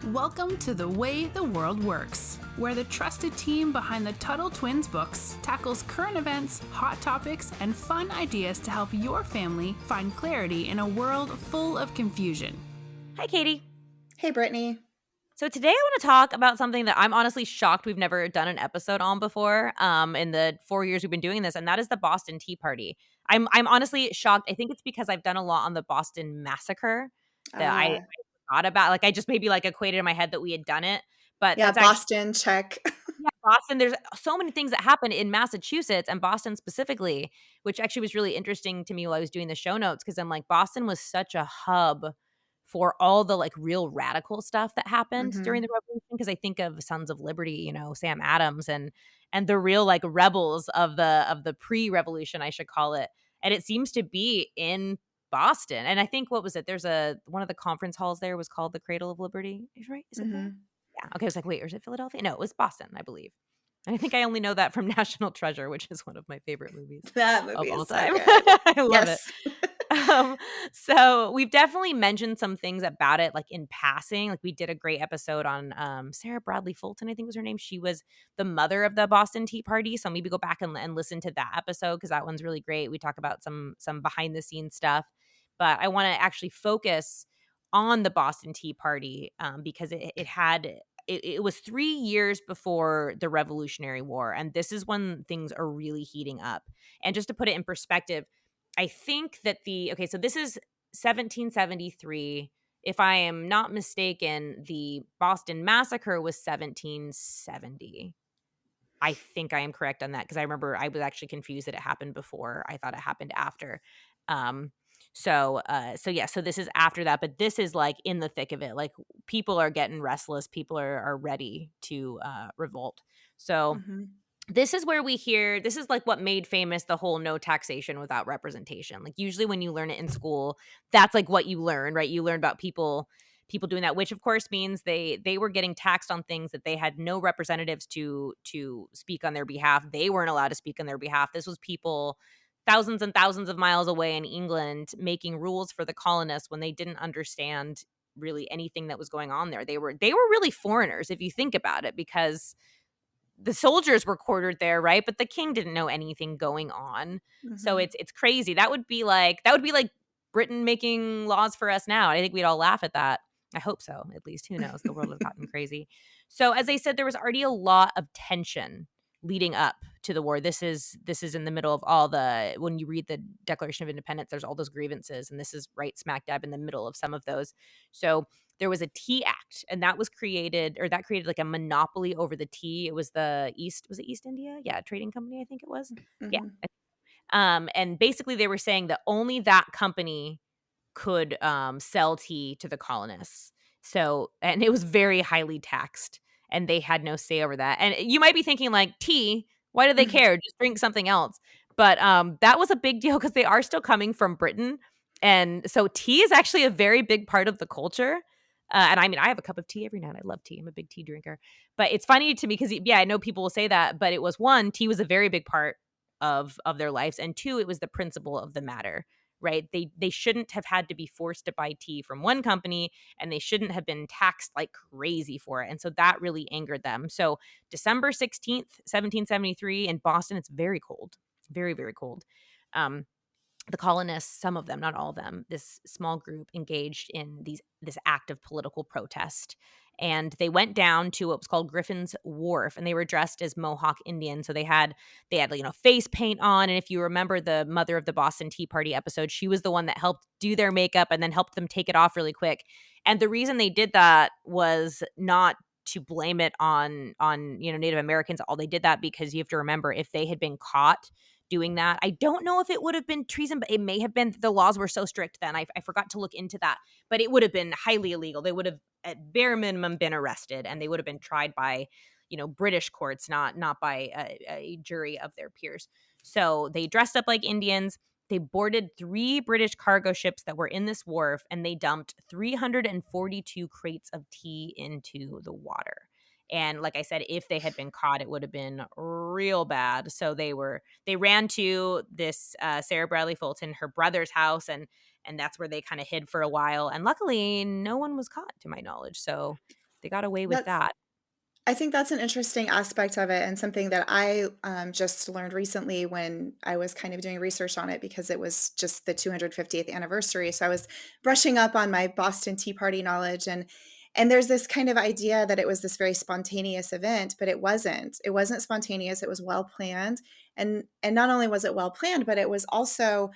Welcome to The Way the World Works, where the trusted team behind the Tuttle Twins books tackles current events, hot topics, and fun ideas to help your family find clarity in a world full of confusion. Hi, Katie. Hey, Brittany. So today I want to talk about something that I'm honestly shocked we've never done an episode on before in the 4 years we've been doing this, and that is the Boston Tea Party. I'm honestly shocked. I think it's because I've done a lot on the Boston Massacre that I forgot about. Like I just maybe like equated in my head that we had done it, but Yeah, that's actually Boston, check. yeah, Boston. There's so many things that happen in Massachusetts and Boston specifically, which actually was really interesting to me while I was doing the show notes because I'm like Boston was such a hub for all the like real radical stuff that happened during Mhm. the revolution because I think of Sons of Liberty, Sam Adams and the real like rebels of the pre-revolution, I should call it. And it seems to be in Boston. And I think what was it? There's one of the conference halls there was called the Cradle of Liberty. Is right? Is it there? Mhm. Yeah. Okay. I was like, wait, or is it Philadelphia? No, it was Boston, I believe. And I think I only know that from National Treasure, which is one of my favorite movies That of movie all is so time. good. I love it. Yes. Um, so we've definitely mentioned some things about it, like in passing. Like we did a great episode on Sarah Bradley Fulton, I think was her name. She was the mother of the Boston Tea Party. So maybe go back and listen to that episode because that one's really great. We talk about some behind the scenes stuff, but I want to actually focus on the Boston Tea Party because it was 3 years before the Revolutionary War, and this is when things are really heating up. And just to put it in perspective, I think that so this is 1773. If I am not mistaken, the Boston Massacre was 1770. I think I am correct on that because I remember I was actually confused that it happened before. I thought it happened after. Um, so this is after that, but this is like in the thick of it. Like people are getting restless. People are ready to revolt. So Mhm. this is where we hear this is like what made famous the whole no taxation without representation. Like usually when you learn it in school, that's like what you learn, right? You learn about people doing that, which of course means they were getting taxed on things that they had no representatives to speak on their behalf. They weren't allowed to speak on their behalf. This was people thousands and thousands of miles away in England making rules for the colonists when they didn't understand really anything that was going on there. They were really foreigners if you think about it because the soldiers were quartered there, right? But the king didn't know anything going on. So Mhm. it's crazy. That would be like Britain making laws for us now. I think we'd all laugh at that. I hope so, at least. Who knows? The world has gotten crazy. So as I said, there was already a lot of tension leading up to the war. This is in the middle of all the when you read the Declaration of Independence, there's all those grievances, and this is right smack dab in the middle of some of those. So there was a tea act and that created like a monopoly over the tea. It was East India? Yeah, trading company, I think it was. Yeah. Mhm. And basically they were saying that only that company could sell tea to the colonists. So, and it was very highly taxed and they had no say over that. And you might be thinking like tea, why do they Mhm. care? Just drink something else. But that was a big deal because they are still coming from Britain. And so tea is actually a very big part of the culture. And I mean, I have a cup of tea every night. I love tea. I'm a big tea drinker. But it's funny to me because, yeah, I know people will say that, but it was one, tea was a very big part of their lives. And two, it was the principle of the matter, right? They shouldn't have had to be forced to buy tea from one company and they shouldn't have been taxed like crazy for it. And so that really angered them. So December 16th, 1773 in Boston, it's very cold. Very, very cold. Um, the colonists, some of them, not all of them, this small group engaged in this act of political protest. And they went down to what was called Griffin's Wharf, and they were dressed as Mohawk Indians. So they had face paint on. And if you remember the mother of the Boston Tea Party episode, she was the one that helped do their makeup and then helped them take it off really quick. And the reason they did that was not to blame it on Native Americans. All they did that because you have to remember if they had been caught doing that. I don't know if it would have been treason, but it may have been. The laws were so strict then. I forgot to look into that, but it would have been highly illegal. They would have, at bare minimum, been arrested, and they would have been tried by, British courts, not by a jury of their peers. So they dressed up like Indians. They boarded 3 British cargo ships that were in this wharf, and they dumped 342 crates of tea into the water. And like I said, if they had been caught, it would have been real bad. So they ran to this Sarah Bradley Fulton, her brother's house, and that's where they kind of hid for a while. And luckily, no one was caught, to my knowledge. So They got away with That's that. I think that's an interesting aspect of it and something that I just learned recently when I was kind of doing research on it because it was just the 250th anniversary. So I was brushing up on my Boston Tea Party knowledge and there's this kind of idea that it was this very spontaneous event, but it wasn't. It wasn't spontaneous. It was well planned, and not only was it well planned, but it was also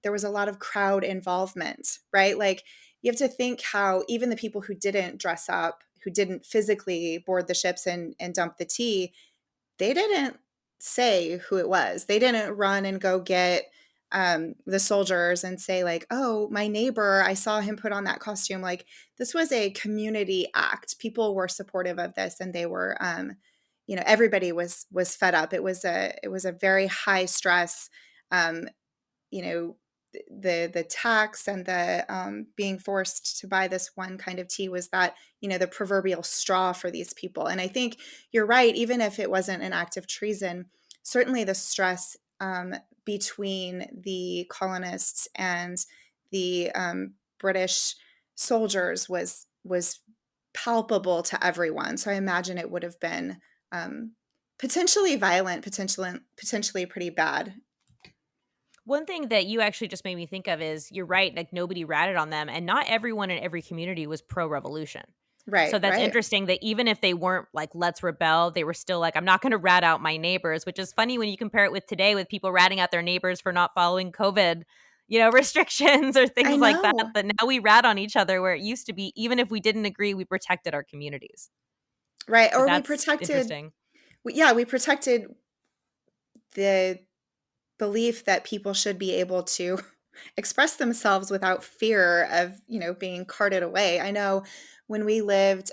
there was a lot of crowd involvement, right? Like you have to think how even the people who didn't dress up, who didn't physically board the ships and dump the tea, they didn't say who it was. They didn't run and go get the soldiers and say like, "Oh, my neighbor, I saw him put on that costume." Like this was a community act. People were supportive of this, and they were, everybody was fed up. It was a very high stress um, you know the tax and the being forced to buy this one kind of tea was that the proverbial straw for these people. And I think you're right, even if it wasn't an act of treason, certainly the stress between the colonists and the British soldiers was palpable to everyone. So I imagine it would have been potentially violent, potentially pretty bad. One thing that you actually just made me think of is you're right, like nobody ratted on them, and not everyone in every community was pro-revolution. So Right, that's right. interesting that even if they weren't like, let's rebel, they were still like, I'm not going to rat out my neighbors, which is funny when you compare it with today with people ratting out their neighbors for not following COVID, restrictions or I things like that. know. But now we rat on each other where it used to be, even if we didn't agree, we protected our communities. Right, So or we that's protected interesting. we protected the belief that people should be able to express themselves without fear of, being carted away. I know when we lived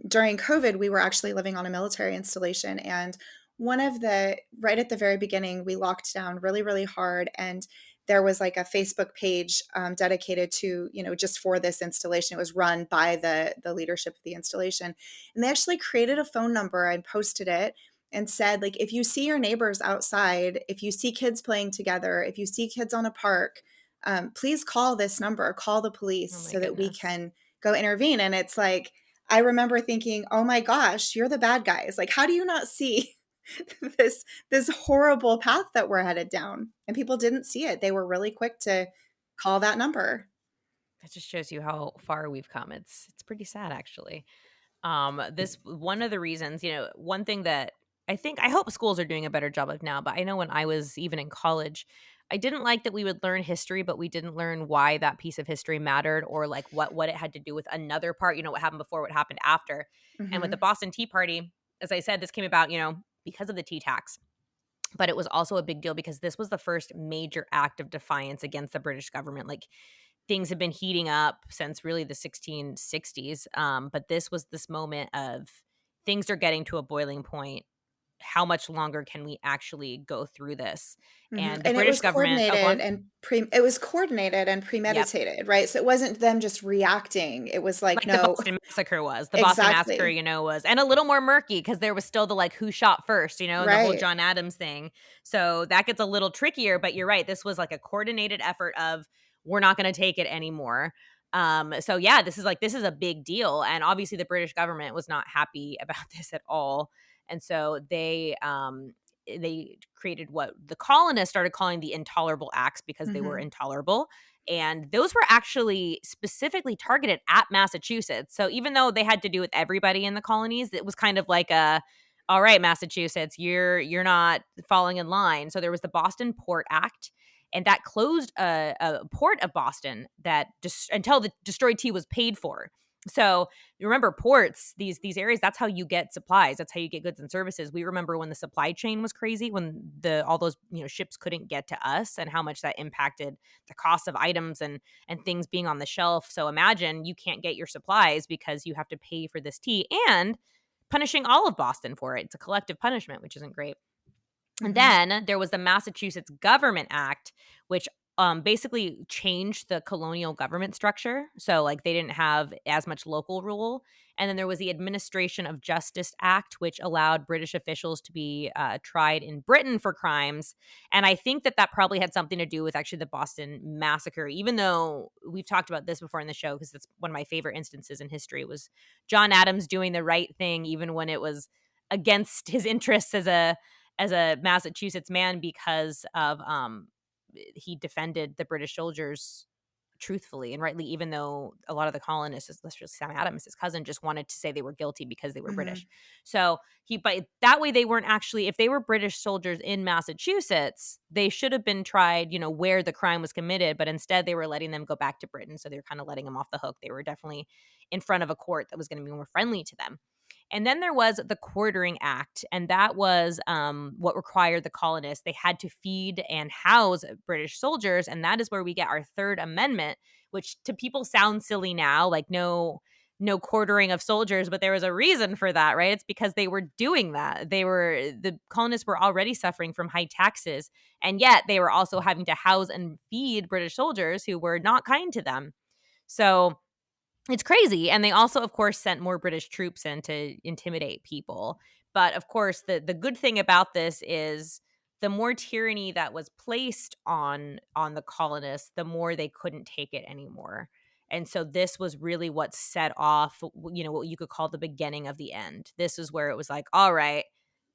during COVID, we were actually living on a military installation. And right at the very beginning, we locked down really, really hard. And there was like a Facebook page dedicated to, just for this installation. It was run by the leadership of the installation. And they actually created a phone number and posted it and said like if you see your neighbors outside, if you see kids playing together, if you see kids on a park, please call this number, call the police Oh my so that we goodness. can go intervene. And it's like I remember thinking, oh my gosh, you're the bad guys. Like how do you not see this horrible path that we're headed down? And people didn't see it. They were really quick to call that number. That just shows you how far we've come. It's pretty sad actually. This one of the reasons, one thing that I hope schools are doing a better job of now, but I know when I was even in college, I didn't like that we would learn history, but we didn't learn why that piece of history mattered or like what it had to do with another part, what happened before, what happened after. And with the Hmm. Boston Tea Party, as I said, this came about, because of the tea tax. But it was also a big deal because this was the first major act of defiance against the British government. Like things have been heating up since really the 1660s. But this moment of things are getting to a boiling point. How much longer can we actually go through this? Mhm, And the and it British was government, oh, go on. coordinated and Yep. premeditated, right? So it wasn't them just reacting. It was like, Like the no. Boston Massacre was. The Boston Massacre, Exactly. was and a little more murky because there was still the, like, who shot first, and the whole Right. John Adams thing. So that gets a little trickier, but you're right. This was like a coordinated effort of, "We're not gonna take it anymore." So yeah, this is a big deal, and obviously the British government was not happy about this at all, and so they created what the colonists started calling the intolerable acts because they were Mhm. intolerable, and those were actually specifically targeted at Massachusetts. So even though they had to do with everybody in the colonies, it was kind of like all right, Massachusetts, you're not falling in line. So there was the Boston Port Act, and that closed a port of Boston that until the destroyed tea was paid for. So you remember ports, these areas, that's how you get supplies. That's how you get goods and services. We remember when the supply chain was crazy, when the all those, ships couldn't get to us and how much that impacted the cost of items and things being on the shelf. So imagine you can't get your supplies because you have to pay for this tea and punishing all of Boston for it. It's a collective punishment, which isn't great. And Mhm. then there was the Massachusetts Government Act, which basically changed the colonial government structure. So, like, they didn't have as much local rule. And then there was the Administration of Justice Act, which allowed British officials to be tried in Britain for crimes. And I think that that probably had something to do with actually the Boston Massacre, even though we've talked about this before in the show, because it's one of my favorite instances in history was John Adams doing the right thing, even when it was against his interests as a Massachusetts man, because of he defended the British soldiers truthfully and rightly, even though a lot of the colonists, especially Sam Adams, his cousin, just wanted to say they were guilty because they were Mhm. British. So but that way they weren't actually, if they were British soldiers in Massachusetts, they should have been tried, where the crime was committed, but instead they were letting them go back to Britain. So they were kind of letting them off the hook. They were definitely in front of a court that was going to be more friendly to them. And then there was the Quartering Act, and that was what required the colonists. They had to feed and house British soldiers, and that is where we get our Third Amendment, which to people sounds silly now, like no quartering of soldiers, but there was a reason for that, right? It's because they were doing that. The colonists were already suffering from high taxes, and yet they were also having to house and feed British soldiers who were not kind to them. So it's crazy. And they also, of course, sent more British troops in to intimidate people. But of course, the good thing about this is the more tyranny that was placed on the colonists, the more they couldn't take it anymore. And so this was really what set off, what you could call the beginning of the end. This is where it was like, all right,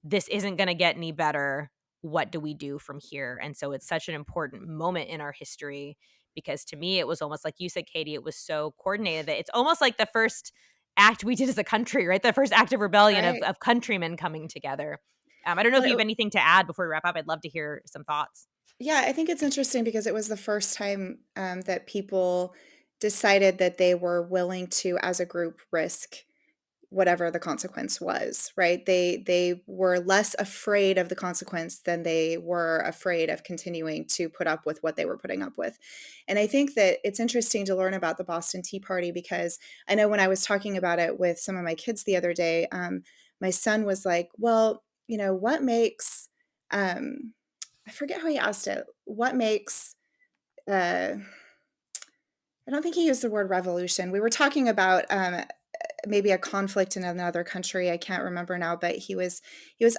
this isn't going to get any better. What do we do from here? And so it's such an important moment in our history, because to me it was almost like you said, Katie, it was so coordinated that it's almost like the first act we did as a country, right? The first act of rebellion of, Right. of countrymen coming together. I don't know if you have Well, anything to add before we wrap up. I'd love to hear some thoughts. yeah, I think it's interesting because it was the first time, that people decided that they were willing to, as a group, risk whatever the consequence was, right? They were less afraid of the consequence than they were afraid of continuing to put up with what they were putting up with. And I think that it's interesting to learn about the Boston Tea Party because I know when I was talking about it with some of my kids the other day, my son was like, "Well, what makes," I forget how he asked it. What makes, uh, I don't think he used the word revolution. We were talking about, maybe a conflict in another country. I can't remember now, but he was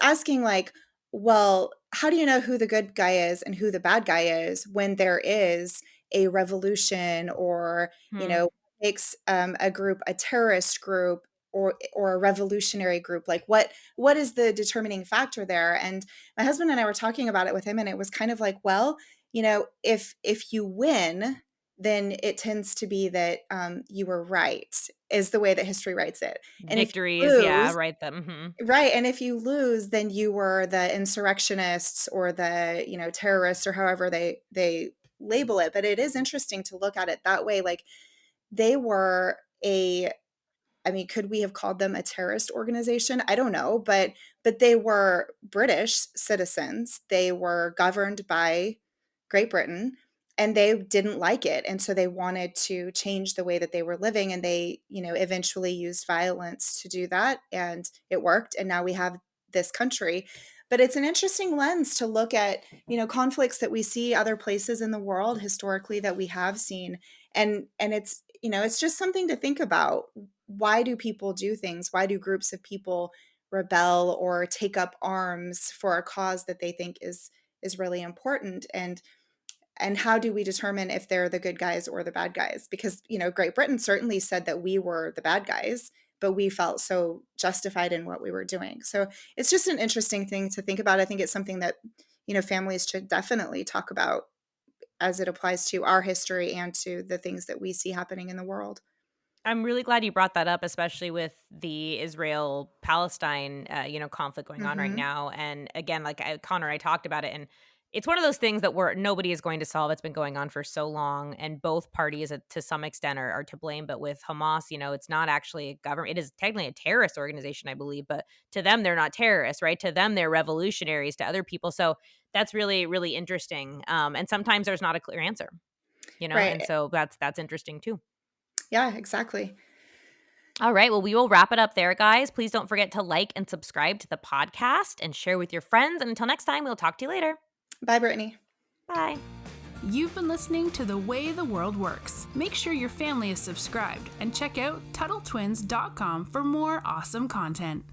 asking like, well, how do you know who the good guy is and who the bad guy is when there is a revolution or, Hmm. makes a group a terrorist group or a revolutionary group? Like what is the determining factor there? And my husband and I were talking about it with him, and it was kind of like, well, if you win, then it tends to be that you were right, is the way that history writes it. And if you Victories, yeah, lose, right. Them. right, and if you lose, then you were the insurrectionists or the terrorists or however they label it. But it is interesting to look at it that way. Like they were a I mean, could we have called them a terrorist organization? I don't know, but they were British citizens. They were governed by Great Britain and they didn't like it. And so they wanted to change the way that they were living and they, eventually used violence to do that and it worked and now we have this country. But it's an interesting lens to look at, conflicts that we see other places in the world historically that we have seen and it's just something to think about. Why do people do things? Why do groups of people rebel or take up arms for a cause that they think is really important? And how do we determine if they're the good guys or the bad guys? Because, Great Britain certainly said that we were the bad guys, but we felt so justified in what we were doing. So it's just an interesting thing to think about. I think it's something that, families should definitely talk about as it applies to our history and to the things that we see happening in the world. I'm really glad you brought that up, especially with the Israel Palestine, conflict going on right Mhm. now. And again, like Connor, I talked about it, and it's one of those things that nobody is going to solve. It's been going on for so long, and both parties, to some extent, are to blame. But with Hamas, it's not actually a government; it is technically a terrorist organization, I believe. But to them, they're not terrorists, right? To them, they're revolutionaries. To other people, so that's really, really interesting. And sometimes there's not a clear answer, and Right. so that's interesting too. Yeah, exactly. All right. Well, we will wrap it up there, guys. Please don't forget to like and subscribe to the podcast and share with your friends. And until next time, we'll talk to you later. Bye, Brittany. Bye. You've been listening to The Way the World Works. Make sure your family is subscribed and check out TuttleTwins.com for more awesome content.